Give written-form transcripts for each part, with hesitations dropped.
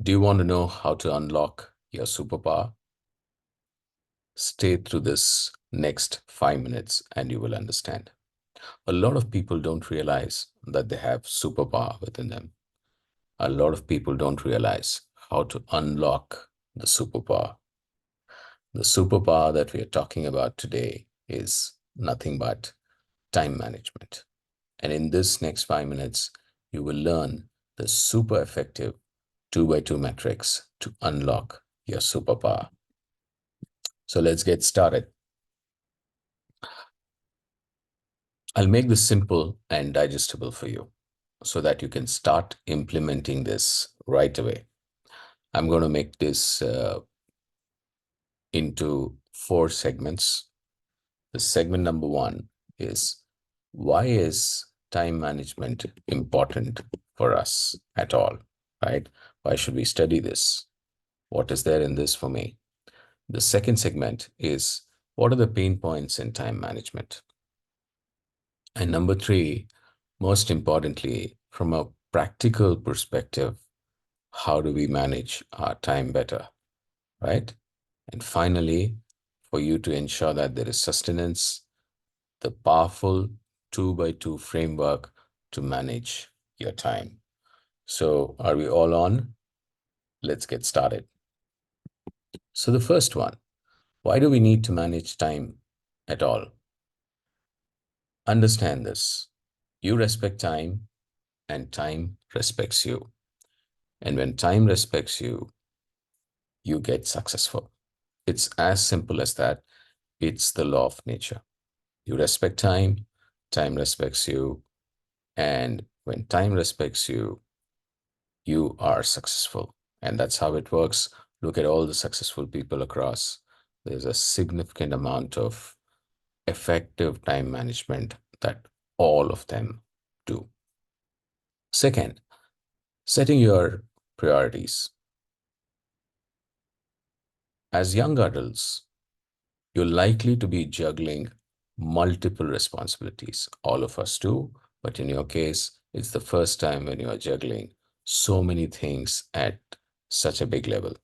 Do you want to know how to unlock your superpower? Stay through this next 5 minutes and you will understand. A lot of people don't realize that they have superpower within them. A lot of people don't realize how to unlock the superpower. The superpower that we are talking about today is nothing but time management. And in this next 5 minutes, you will learn the super effective 2x2 metrics to unlock your superpower. So let's get started. I'll make this simple and digestible for you so that you can start implementing this right away. I'm going to make this into 4 segments. The segment number 1 is, why is time management important for us at all, right? Why should we study this? What is there in this for me? The second segment is, what are the pain points in time management? And number 3, most importantly, from a practical perspective, how do we manage our time better, right? And finally, for you to ensure that there is sustenance, the powerful 2x2 framework to manage your time. So are we all on? Let's get started. So the first one, why do we need to manage time at all? Understand this. You respect time and time respects you. And when time respects you, you get successful. It's as simple as that. It's the law of nature. You respect time, time respects you. And when time respects you, you are successful. And that's how it works. Look at all the successful people across. There's a significant amount of effective time management that all of them do. Second, setting your priorities. As young adults, you're likely to be juggling multiple responsibilities. All of us do, but in your case, it's the first time when you are juggling so many things at such a big level.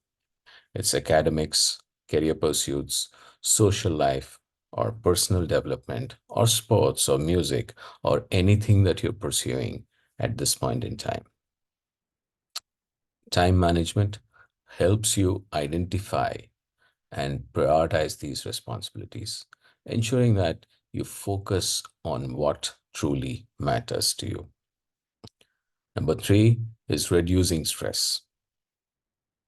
It's academics, career pursuits, social life, or personal development, or sports, or music, or anything that you're pursuing at this point in time. Time management helps you identify and prioritize these responsibilities, ensuring that you focus on what truly matters to you. Number 3 is reducing stress.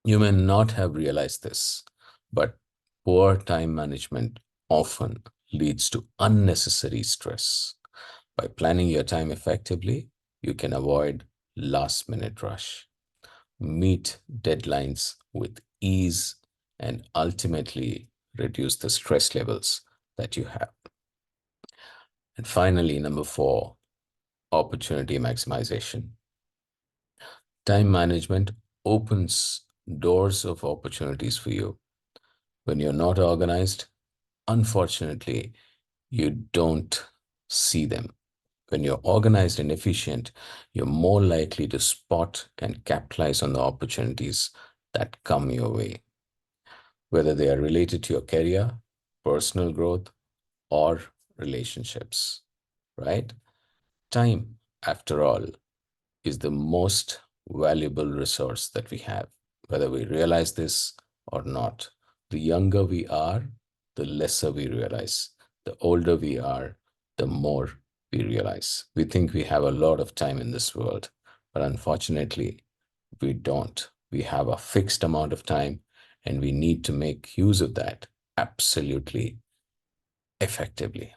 You may not have realized this, but poor time management often leads to unnecessary stress. By planning your time effectively, you can avoid last-minute rush, meet deadlines with ease, and ultimately reduce the stress levels that you have. And finally, number 4, opportunity maximization. Time management opens doors of opportunities for you. When you're not organized, unfortunately, you don't see them. When you're organized and efficient, you're more likely to spot and capitalize on the opportunities that come your way, whether they are related to your career, personal growth, or relationships, right? Time, after all, is the most valuable resource that we have, whether we realize this or not. The younger we are, the lesser we realize. The older we are, the more we realize. We think we have a lot of time in this world, but unfortunately, we don't. We have a fixed amount of time, and we need to make use of that absolutely effectively.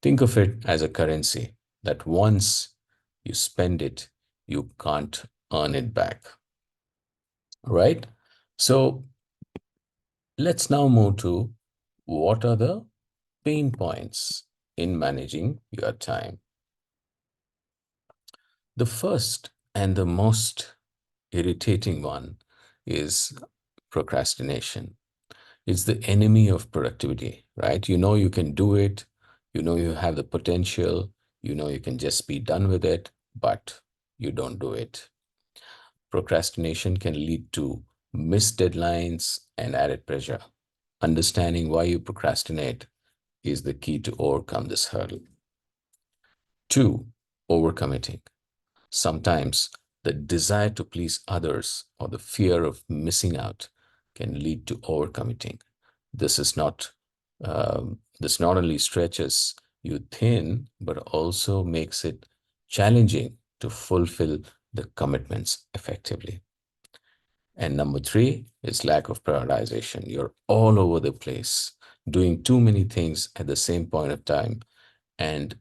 Think of it as a currency that once you spend it, you can't earn it back, right? So let's now move to, what are the pain points in managing your time? The first and the most irritating one is procrastination. It's the enemy of productivity, right? You know you can do it, you know you have the potential, you know you can just be done with it, but you don't do it. Procrastination can lead to missed deadlines and added pressure. Understanding why you procrastinate is the key to overcome this hurdle. Two, overcommitting. Sometimes the desire to please others or the fear of missing out can lead to overcommitting. This not only stretches you thin, but also makes it challenging to fulfill the commitments effectively. And number three is lack of prioritization. You're all over the place, doing too many things at the same point of time, and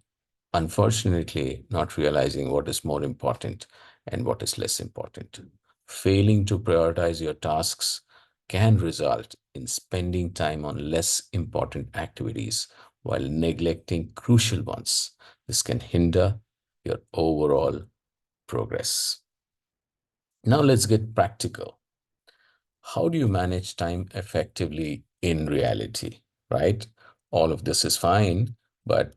unfortunately, not realizing what is more important and what is less important. Failing to prioritize your tasks can result in spending time on less important activities while neglecting crucial ones. This can hinder your overall progress. Now let's get practical. How do you manage time effectively in reality, right? All of this is fine, but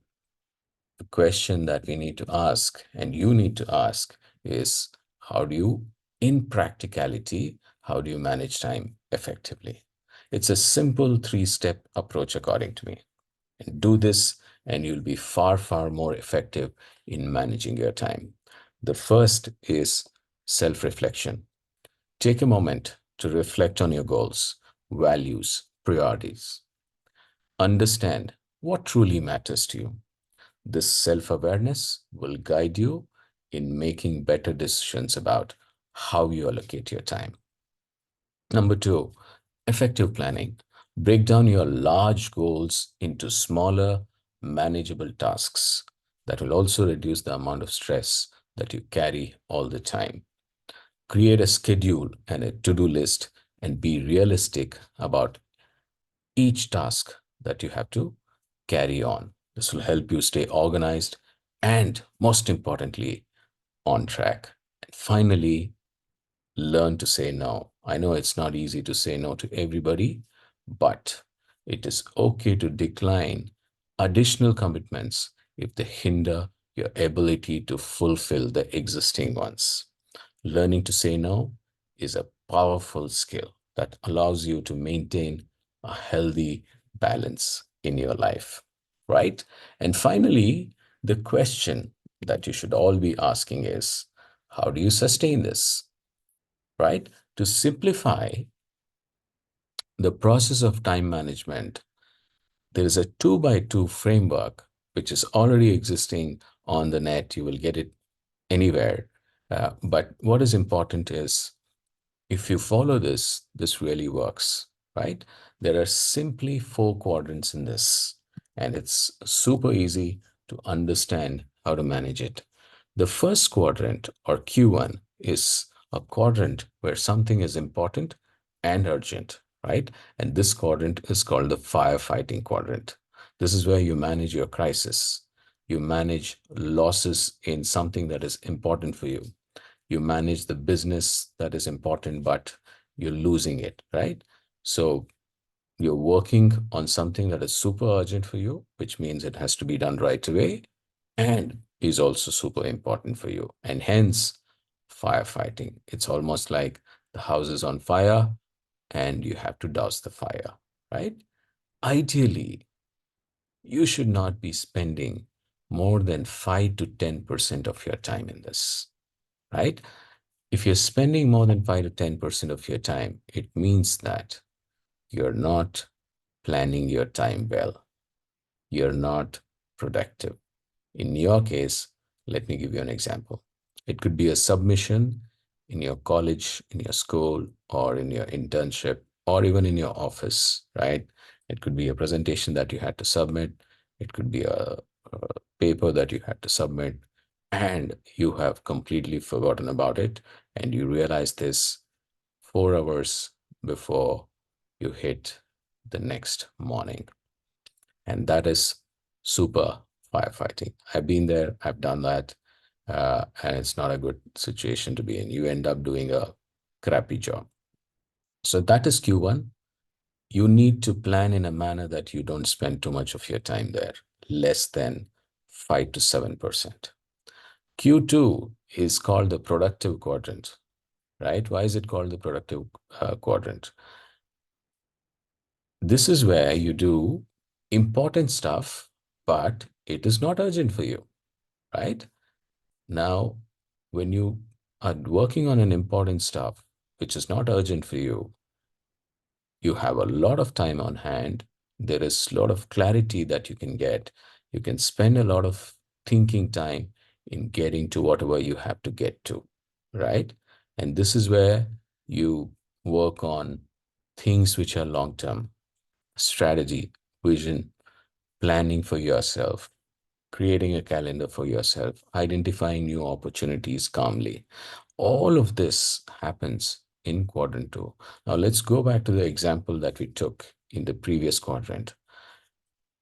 the question that we need to ask and you need to ask is how do you, in practicality, how do you manage time effectively? It's a simple three-step approach, according to me. And do this, and you'll be far, far more effective in managing your time. The first is self-reflection. Take a moment to reflect on your goals, values, priorities. Understand what truly matters to you. This self-awareness will guide you in making better decisions about how you allocate your time. Number two, effective planning. Break down your large goals into smaller, manageable tasks. That will also reduce the amount of stress that you carry all the time. Create a schedule and a to-do list and be realistic about each task that you have to carry on. This will help you stay organized and, most importantly, on track. And finally, learn to say no. I know it's not easy to say no to everybody, but it is okay to decline additional commitments if they hinder your ability to fulfill the existing ones. Learning to say no is a powerful skill that allows you to maintain a healthy balance in your life, right? And finally, the question that you should all be asking is, how do you sustain this, right? To simplify the process of time management, there is a 2x2 framework, which is already existing on the net. You will get it anywhere. But what is important is if you follow this, this really works, right? There are simply four quadrants in this, and it's super easy to understand how to manage it. The first quadrant, or Q1, is a quadrant where something is important and urgent, right? And this quadrant is called the firefighting quadrant. This is where you manage your crisis. You manage losses in something that is important for you. You manage the business that is important, but you're losing it, right? So you're working on something that is super urgent for you, which means it has to be done right away and is also super important for you. And hence, firefighting. It's almost like the house is on fire and you have to douse the fire, right? Ideally, you should not be spending more than 5 to 10% of your time in this, right? If you're spending more than 5 to 10% of your time, it means that you're not planning your time well. You're not productive. In your case, let me give you an example. It could be a submission in your college, in your school, or in your internship, or even in your office, right? It could be a presentation that you had to submit. It could be a paper that you had to submit, and you have completely forgotten about it. And you realize this 4 hours before you hit the next morning. And that is super firefighting. I've been there, I've done that, and it's not a good situation to be in. You end up doing a crappy job. So that is Q1. You need to plan in a manner that you don't spend too much of your time there, less than 5 to 7%. Q2 is called the productive quadrant. right? Why is it called the productive quadrant? This is where you do important stuff, but it is not urgent for you, right? Now, when you are working on an important stuff, which is not urgent for you, you have a lot of time on hand. There is a lot of clarity that you can get. You can spend a lot of thinking time in getting to whatever you have to get to, right? And this is where you work on things which are long term: strategy, vision, planning for yourself, creating a calendar for yourself, identifying new opportunities calmly. All of this happens in quadrant two. Now, let's go back to the example that we took in the previous quadrant.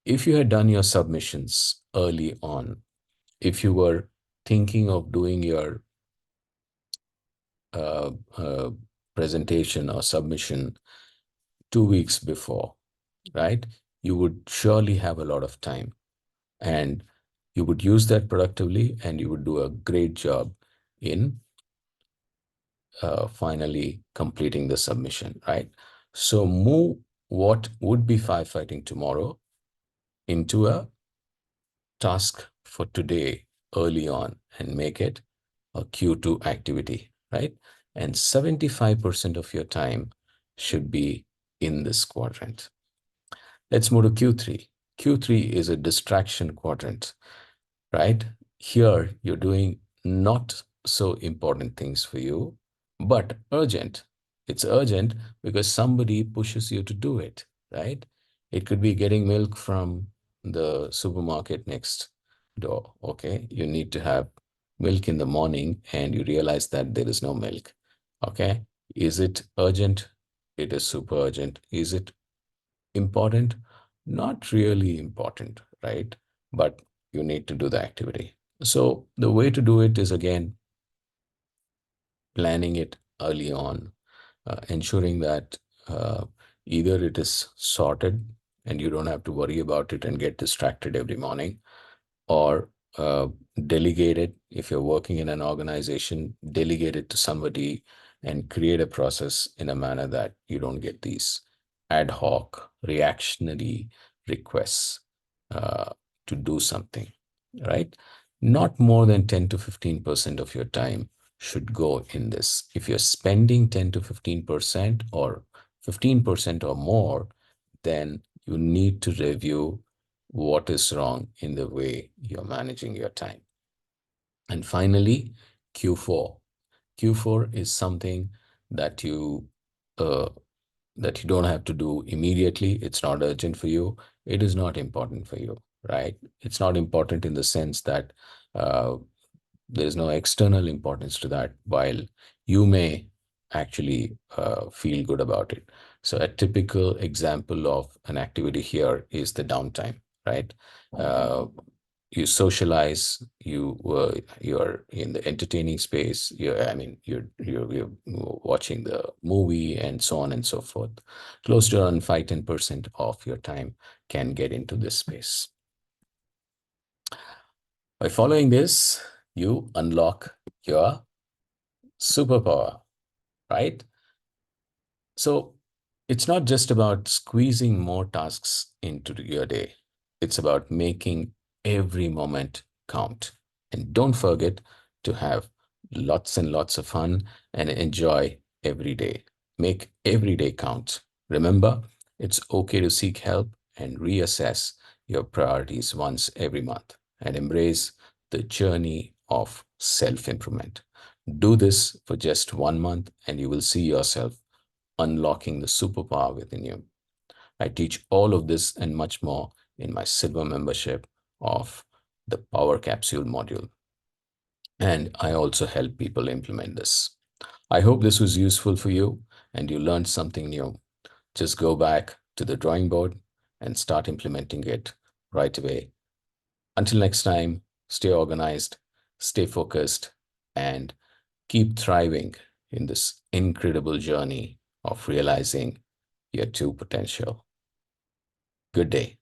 If you had done your submissions early on, if you were thinking of doing your uh, uh, presentation or submission 2 weeks before, right, you would surely have a lot of time, and you would use that productively, and you would do a great job in finally completing the submission, right? So move what would be firefighting tomorrow into a task for today early on and make it a Q2 activity, right? And 75% of your time should be in this quadrant. Let's move to Q3. Q3 is a distraction quadrant, right? Here, you're doing not so important things for you, but urgent. It's urgent because somebody pushes you to do it, right? It could be getting milk from the supermarket next door. Okay. You need to have milk in the morning and you realize that there is no milk. Okay. Is it urgent? It is super urgent. Is it important? Not really important, right? But you need to do the activity. So the way to do it is, again, planning it early on, ensuring that either it is sorted and you don't have to worry about it and get distracted every morning, or uh, delegate it. If you're working in an organization, delegate it to somebody and create a process in a manner that you don't get these ad hoc, reactionary requests uh, to do something, right? Not more than 10 to 15% of your time should go in this. If you're spending 10 to 15% or 15% or more, then you need to review what is wrong in the way you're managing your time. And finally, Q4. Q4 is something that you uh, that you don't have to do immediately. It's not urgent for you. It is not important for you, right? It's not important in the sense that uh, there is no external importance to that, while you may actually feel good about it. So a typical example of an activity here is the downtime, right? Uh, you socialize, you're in the entertaining space, you're watching the movie and so on and so forth. Close to around 5-10% of your time can get into this space. By following this, you unlock your superpower, right? So it's not just about squeezing more tasks into your day. It's about making every moment count. And don't forget to have lots and lots of fun and enjoy every day. Make every day count. Remember, it's okay to seek help and reassess your priorities once every month and embrace the journey of self-improvement. Do this for just 1 month and you will see yourself unlocking the superpower within you. I teach all of this and much more in my silver membership of the Power Capsule module. And I also help people implement this. I hope this was useful for you and you learned something new. Just go back to the drawing board and start implementing it right away. Until next time, stay organized, stay focused, and keep thriving in this incredible journey of realizing your true potential. Good day.